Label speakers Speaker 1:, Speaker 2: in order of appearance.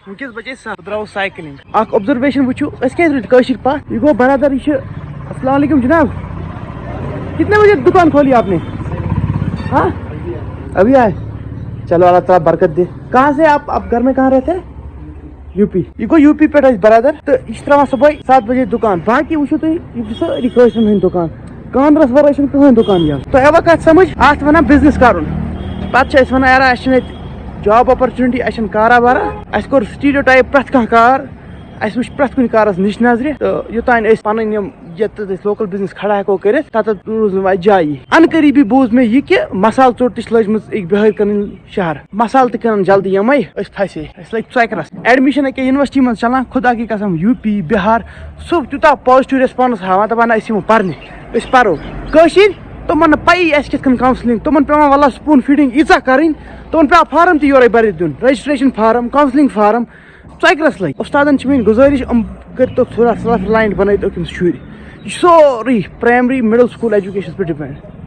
Speaker 1: ونکس بجے درو سائیکلنگ اخ آبزرویشن وچھو اس کیس رٹ کاشر پت یہ گو برادر یہ السلام علیکم جناب کتنے بجے دکان کھولی آپ نے ہاں ابھی آئے چلو اللہ تعالیٰ برکت دے کہاں سے آپ گھر میں کہاں رہتے ہیں یو پی یہ گو یو پی پہ برادر تو یہ تران صبح 7 بجے دکان باقی وچھو تھی یہ ساری کاشرن ہند دکان خاندرس ورائے کہین دکان یل تو ایوا کت سمجھ ات ونان بزنس کرن پتہ ونان یار اس جاب اپرچونٹی اس کارا بارا اس کور سٹیریو ٹائپ پرت کھانا کار اس وچ پرت کن کارس نش نظر تو یوتان اس پن یت لوکل بزنس کھڑا ہیکو کرت تت روز نہ جائی ان قریبی بوز میں یہ کہ مسال ژوٚٹ تہ لجمژ ایک بہار کن شہر مسال تہ کن جلدی یمے اس پھسے اس لگ ژکرس ایڈمشن اکے یونیورسٹی من چلان خدا کی قسم یو پی بہار سب تیوتاہ پازٹو ریسپانس ہاوان دپان اس یمو پرنہ اس پرو کٲشِر تمن پی اس کت کن کاؤنسلنگ تمن پیوان واللہ سپون فیڈنگ ایژا کریں تمن پہ فارم تہ یورے بھرت دین رجسٹریشن فارم کاؤنسلنگ فارم ژکرس لگ استادن میری گزارش کرتو تھوڑا سیلف ریلائنٹ بنٲیِتھ أکِس شُرۍ یہ سورُے پرائمری مڈل سکول ایجوکیشن پہ ڈپینڈ